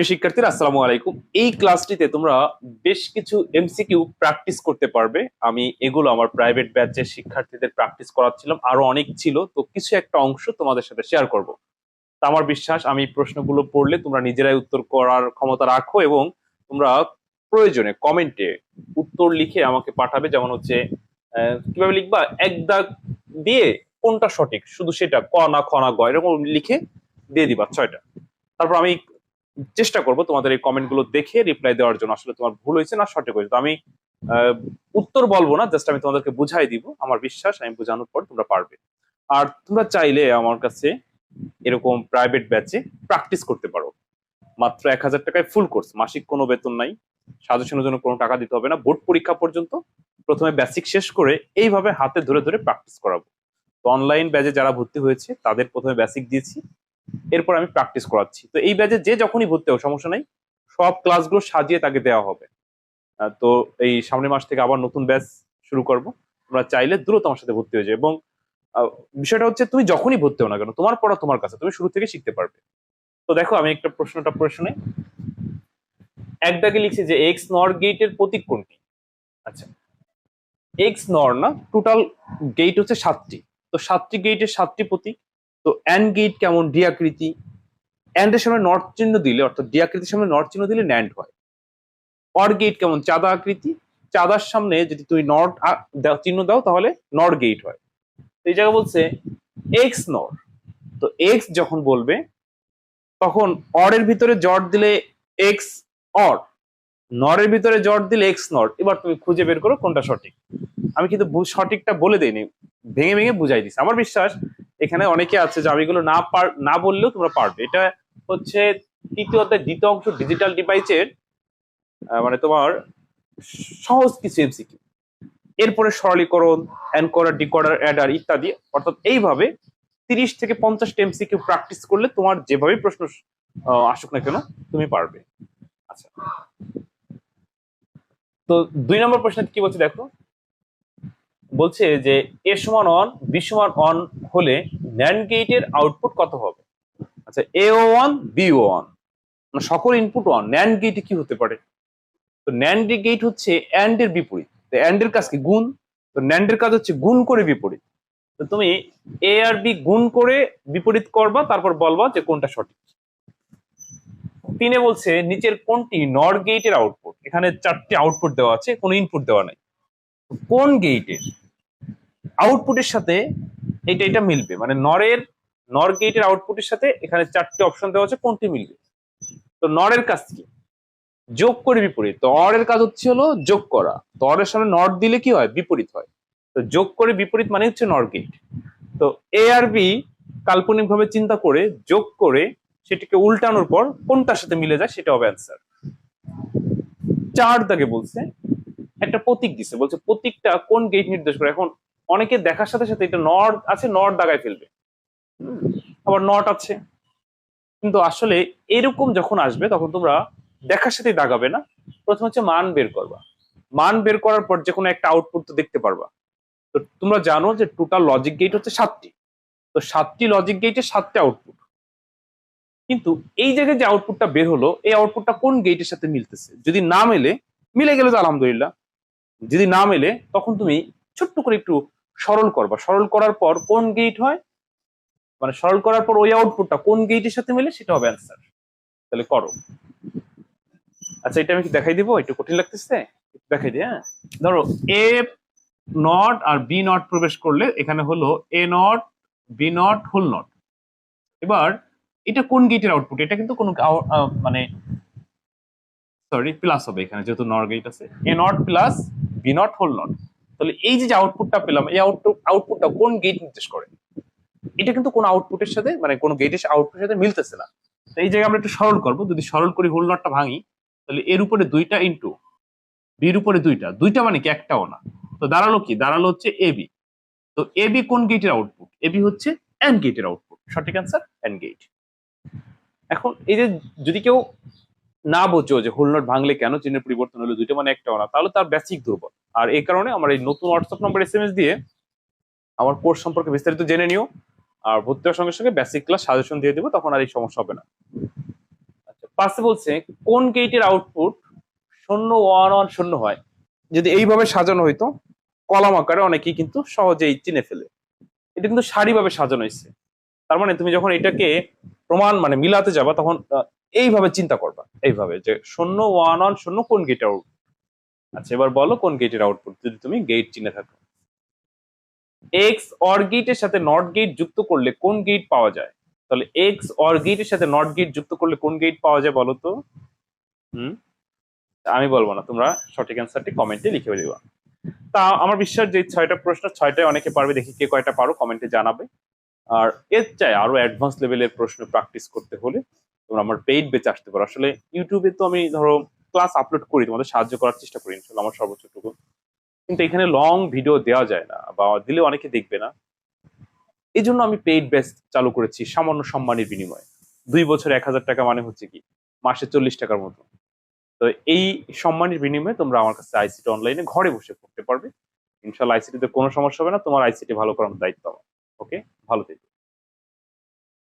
প্রিয় শিক্ষার্থীরা আসসালামু আলাইকুম। এই ক্লাসটিতে তোমরা বেশ কিছু এমসিকিউ প্র্যাকটিস করতে পারবে। আমি এগুলো আমার প্রাইভেট ব্যাচের শিক্ষার্থীদের প্র্যাকটিস করাচ্ছিলাম, আরো অনেক ছিল, তো কিছু একটা অংশ তোমাদের সাথে শেয়ার করব। তা আমার বিশ্বাস আমি প্রশ্নগুলো পড়লে তোমরা নিজেরাই উত্তর করার ক্ষমতা রাখো এবং তোমরা প্রয়োজনে কমেন্টে উত্তর লিখে আমাকে পাঠাবে। যেমন হচ্ছে কিভাবে লিখবা, এক দাগ দিয়ে কোনটা সঠিক, শুধু সেটা, ক না খ না গ, এরকম লিখে দিয়ে দিবা 6টা। তারপর আমি চেষ্টা করব তোমাদের এই কমেন্ট গুলো দেখে রিপ্লাই দেওয়ার জন্য, আসলে তোমার ভুল হয়েছে না সঠিক হয়েছে। তো আমি উত্তর বলবো না, জাস্ট আমি তোমাদেরকে বুঝাই দিব। আমার বিশ্বাস আমি বোঝানোর পর তোমরা পারবে। আর তোমরা চাইলে আমার কাছে এরকম প্রাইভেট ব্যাচে প্র্যাকটিস করতে পারো। মাত্র 1000 টাকায় ফুল কোর্স, মাসিক কোনো বেতন নাই, সাজেশনের জন্য কোনো টাকা দিতে হবে না। বোর্ড পরীক্ষা পর্যন্ত প্রথমে বেসিক শেষ করে এইভাবে হাতে ধরে ধরে প্র্যাকটিস করাবো। তো অনলাইন ব্যাচে যারা ভর্তি হয়েছে তাদের প্রথমে বেসিক দিয়েছি, এরপর আমি প্র্যাকটিস করাচ্ছি। তো এই ব্যাচে যে যখনই ভর্তি হবে সমস্যা নাই, সব ক্লাসগুলো সাজিয়ে তাকে দেওয়া হবে। তো এই সামনের মাস থেকে আবার নতুন ব্যাচ শুরু করব। তোমরা চাইলে দ্রুত আমার সাথে ভর্তি হয়ে যাবে। এবং বিষয়টা হচ্ছে, তুমি যখনই ভর্তি হও না কেন, তোমার পড়া তোমার কাছে, তুমি শুরু থেকে শিখতে পারবে। তো দেখো, আমি একটা প্রশ্নে এক দাগে লিখছি যে এক্স নর গেটের প্রতীক কোনটি। আচ্ছা, এক্স নর না, টোটাল গেট হচ্ছে 7টি। তো 7টি গেটের 7টি প্রতীক। তো এন গেট কেমন, ডি আকৃতি। এন্ড এর সামনে নট চিহ্ন দিলে, অর্থাৎ ডি আকৃতির সামনে নট চিহ্ন দিলে ন্যান্ড হয়। অর গেট কেমন, চাঁদা আকৃতি। চাঁদার সামনে যদি তুমি নট চিহ্ন দাও তাহলে নর গেট হয়। তো এই জায়গায় বলছে এক্স নর। তো এক্স যখন বলবে তখন অর এর ভিতরে জট দিলে এক্স অর, নরের ভিতরে জট দিলে এক্স নর। এবার তুমি খুঁজে বের করো কোনটা সঠিক। আমি কিন্তু সঠিকটা বলে দেইনি, ভেঙে ভেঙে বুঝাই দিচ্ছি। আমার বিশ্বাস এখানে অনেকে আছে যে আমি এগুলো না বললেও তোমরা পারবে। এটা হচ্ছে তৃতীয় অধ্যায় দ্বিতীয় অংশ, ডিজিটাল ডিভাইসের মানে তোমার সহজ কিছু এমসিকিউ। এরপরে সরলীকরণ, এনকোডার, ডিকোডার, অ্যাডার ইত্যাদি। অর্থাৎ এইভাবে 30 থেকে 50টা এমসিকিউ প্র্যাকটিস করলে তোমার যেভাবে প্রশ্ন আসুক না কেন তুমি পারবে। আচ্ছা, তো 2 নম্বর প্রশ্ন কি বলছে দেখো। বলছে যে এ সমান অন, বি সমান অন হলে ন্যান্ড গেটের আউটপুট কত হবে। আচ্ছা, এ ও ওয়ান, বি ও ওয়ান, মানে সকল ইনপুট ওয়ান, ন্যান্ড গেটে কি হতে পারে। তো ন্যান্ড গেট হচ্ছে অ্যান্ড এর বিপরীত। তো অ্যান্ড এর কাজ কি, গুণ। তো ন্যান্ড এর কাজ হচ্ছে গুণ করে বিপরীত। তো তুমি এ আর বি গুণ করে বিপরীত করবা, তারপর বলবা যে কোনটা সঠিক। 3 বলছে নিচের কোনটি নর গেটের আউটপুট। এখানে 4টি আউটপুট দেওয়া আছে, কোনো ইনপুট দেওয়া নাই। কোন গেটের আউটপুটের সাথে এটা মিলবে, মানে নর গেটের আউটপুটের সাথে এখানে 4টি অপশন দেওয়া আছে, কোনটি মিলবে। তো নরের কাজ কি, যোগ করে বিপরীত। তো অর এর কাজ হচ্ছে হলো যোগ করা। তো অর এর সামনে নট দিলে কি হয়, বিপরীত হয়। তো যোগ করে বিপরীত মানে হচ্ছে নর গেট। তো এ আর বি কাল্পনিক ভাবে চিন্তা করে যোগ করে সেটাকে উল্টানোর পর কোনটার সাথে মিলে যায় সেটা হবে অ্যান্সার। 4 দাগে বলছে একটা প্রতীক দিছে, বলছে প্রতীকটা কোন গেট নির্দেশ করে। এখন অনেকে দেখার সাথে সাথে এটা নট আছে, নট দাগায় ফেলবে, আবার নট আছে। কিন্তু আসলে এরকম যখন আসবে তখন তোমরা দেখার সাথে দাগাবে না, প্রথম হচ্ছে মান বের করবা। মান বের করার পর যে কোনো একটা আউটপুট তো দেখতে পারবা। তো তোমরা জানো যে টোটাল লজিক গেট হচ্ছে 7টি। তো 7টি লজিক গেটে 7টি আউটপুট। কিন্তু এই জায়গায় যে আউটপুটটা বের হলো, এই আউটপুটটা কোন গেটের সাথে মিলতেছে। যদি না মেলে, মিলে গেলে তো আলহামদুলিল্লাহ। যদি না মেলে তখন তুমি ছোট্ট করে একটু সরল করবা। সরল করার পর কোন গেট হয়, মানে সরল করার পর ওই আউটপুটটা কোন গেটের সাথে মেলে সেটা হবে অ্যান্সার। তাহলে করো। আচ্ছা, এটা আমি কি দেখাই দিব, একটু কঠিন লাগতেছে, দেখাই দিই। হ্যাঁ, ধরো এ নট আর বি নট প্রবেশ করলে এখানে হলো A not, B not, whole not. এবার এটা কোন গেটের আউটপুট, এটা কিন্তু কোনো মানে সরি প্লাস হবে এখানে, যেহেতু নর গেট আছে। A not plus B not whole not. তাহলে এই যে আউটপুটটা পেলাম, এই আউটপুটটা কোন গেট নির্দেশ করে। এটা কিন্তু কোন আউটপুটের সাথে, মানে কোন গেটের আউটপুটের সাথে মিলতেছে না। তো এই জায়গায় আমরা একটু সরল করবো। যদি সরল করি, হোল নটটা ভাঙি, তাহলে এর উপরে 2টা ইন্টু বির উপরে 2টা মানে কি, একটাও না। তো দাঁড়ালো কি, দাঁড়ালো হচ্ছে এবি। তো এবি কোন গেটের আউটপুট, এবি হচ্ছে এন্ড গেটের আউটপুট। সঠিক অ্যান্সার এন্ড গেট। এখন এই যে যদি কেউ না বোঝো যে হোল নট ভাঙলে কেন চিহ্নের পরিবর্তন হলো, 2টা মানে একটাও না, তাহলে তার বেসিক দুর্বল। আর এই কারণে আমার এই নতুন হোয়াটসঅ্যাপ নাম্বার SMS দিয়ে আমার কোর্স সম্পর্কে বিস্তারিত জেনে নিও। আর ভর্তি হওয়ার সঙ্গে সঙ্গে বেসিক ক্লাস সাজেশন দিয়ে দেবো, তখন আর এই সমস্যা হবে না। আচ্ছা, পাশে বলছে কোন গেটের আউটপুট 0 1 1 0 হয়। যদি এইভাবে সাজানো হইতো কলাম আকারে অনেকেই কিন্তু সহজেই চিনে ফেলে। এটা কিন্তু সারিভাবে সাজানো হয়েছে। তার মানে তুমি যখন এটাকে প্রমাণ মানে মিলাতে যাবা তখন এইভাবে চিন্তা করবা, এইভাবে যে 0 1 1 0 কোন গেটের আউটপুট। আচ্ছা এবার বলো কোন গেটের আউটপুট যদি তুমি গেট চিনে থাকো। এক্স অর গেটের সাথে নট গেট যুক্ত করলে কোন গেট পাওয়া যায়? তাহলে এক্স অর গেটের সাথে নট গেট যুক্ত করলে কোন গেট পাওয়া যায় বলো তো? হুম, আমি বলবো না, তোমরা সঠিক অ্যান্সারটি কমেন্টে লিখে দিবা। তা আমার বিশ্বাস যে 6টা প্রশ্ন 6টায় অনেকে পারবে, দেখি কে কয়টা পারো কমেন্টে জানাবে। আর এর চাই আরো অ্যাডভান্স লেভেলের প্রশ্ন প্র্যাকটিস করতে হলে তোমরা আমার পেইড বেচে আসতে পারো। আসলে ইউটিউবে তো আমি ধরো ক্লাস আপলোড করি, তোমাদের সাহায্য করার চেষ্টা করি ইনশাল্লাহ আমার সর্বোচ্চটুকু, কিন্তু এখানে লং ভিডিও দেওয়া যায় না বা দিলে অনেকে দেখবে না। এই জন্য আমি পেইড ব্যাচ চালু করেছি সামান্য সম্মানের বিনিময়ে। 2 বছর 1,000 টাকা মানে হচ্ছে কি মাসে 40 টাকার মতো। তো এই সম্মানের বিনিময়ে তোমরা আমার কাছে আইসিটি অনলাইনে ঘরে বসে পড়তে পারবে। ইনশাল্লাহ আইসিটিতে কোনো সমস্যা হবে না, তোমার আইসিটি ভালো করার দায়িত্ব আমার। ওকে, ভালো থেকো।